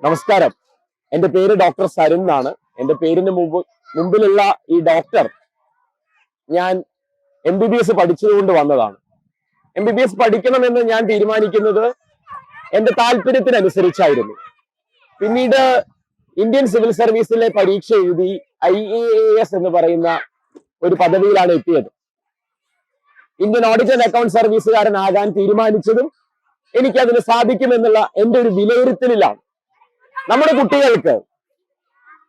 നമസ്കാരം. എൻ്റെ പേര് ഡോക്ടർ സരുൺ എന്നാണ്. എൻ്റെ പേരിന് മുമ്പിലുള്ള ഈ ഡോക്ടർ ഞാൻ MBBS പഠിച്ചതുകൊണ്ട് വന്നതാണ്. MBBS പഠിക്കണമെന്ന് ഞാൻ തീരുമാനിക്കുന്നത് എൻ്റെ താല്പര്യത്തിനനുസരിച്ചായിരുന്നു. പിന്നീട് ഇന്ത്യൻ സിവിൽ സർവീസിലെ പരീക്ഷ എഴുതി IAAS എന്ന് പറയുന്ന ഒരു പദവിയിലാണ് എത്തിയത്. ഇന്ത്യൻ ഓഡിറ്റ് ആൻഡ് അക്കൗണ്ട് സർവീസുകാരനാകാൻ തീരുമാനിച്ചതും എനിക്കതിന് സാധിക്കുമെന്നുള്ള എൻ്റെ ഒരു വിലയിരുത്തലിലാണ്. നമ്മുടെ കുട്ടികൾക്ക്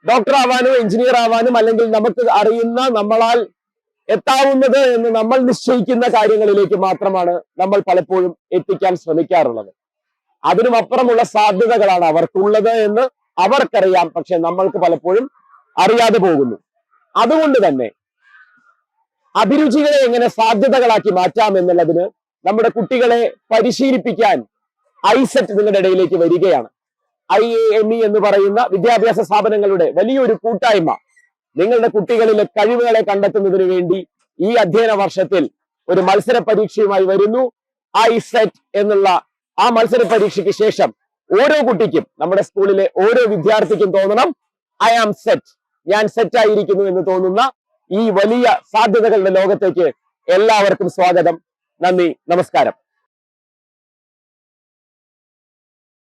ഡോക്ടർ ആവാനോ എഞ്ചിനീയർ ആവാനും അല്ലെങ്കിൽ നമുക്ക് അറിയുന്ന നമ്മളാൽ എത്താവുന്നത് എന്ന് നമ്മൾ നിശ്ചയിക്കുന്ന കാര്യങ്ങളിലേക്ക് മാത്രമാണ് നമ്മൾ പലപ്പോഴും എത്തിക്കാൻ ശ്രമിക്കാറുള്ളത്. അതിനും അപ്പുറമുള്ള സാധ്യതകളാണ് അവർക്കുള്ളത് എന്ന് അവർക്കറിയാം, പക്ഷെ നമ്മൾക്ക് പലപ്പോഴും അറിയാതെ പോകുന്നു. അതുകൊണ്ട് തന്നെ അഭിരുചികളെ എങ്ങനെ സാധ്യതകളാക്കി മാറ്റാം എന്നുള്ളതിന് നമ്മുടെ കുട്ടികളെ പരിശീലിപ്പിക്കാൻ ഐസെറ്റ് നിങ്ങളുടെ ഇടയിലേക്ക് വരികയാണ്. IAME എന്ന് പറയുന്ന വിദ്യാഭ്യാസ സ്ഥാപനങ്ങളുടെ വലിയൊരു കൂട്ടായ്മ നിങ്ങളുടെ കുട്ടികളിലെ കഴിവുകളെ കണ്ടെത്തുന്നതിന് വേണ്ടി ഈ അധ്യയന വർഷത്തിൽ ഒരു മത്സര പരീക്ഷയുമായി വരുന്നു. ഐസെറ്റ് എന്നുള്ള ആ മത്സര പരീക്ഷയ്ക്ക് ശേഷം ഓരോ കുട്ടിക്കും, നമ്മുടെ സ്കൂളിലെ ഓരോ വിദ്യാർത്ഥിക്കും തോന്നണം I am set, ഞാൻ സെറ്റ് ആയിരിക്കുന്നു എന്ന് തോന്നുന്ന ഈ വലിയ സാധ്യതകളുടെ ലോകത്തേക്ക് എല്ലാവർക്കും സ്വാഗതം. നന്ദി, നമസ്കാരം.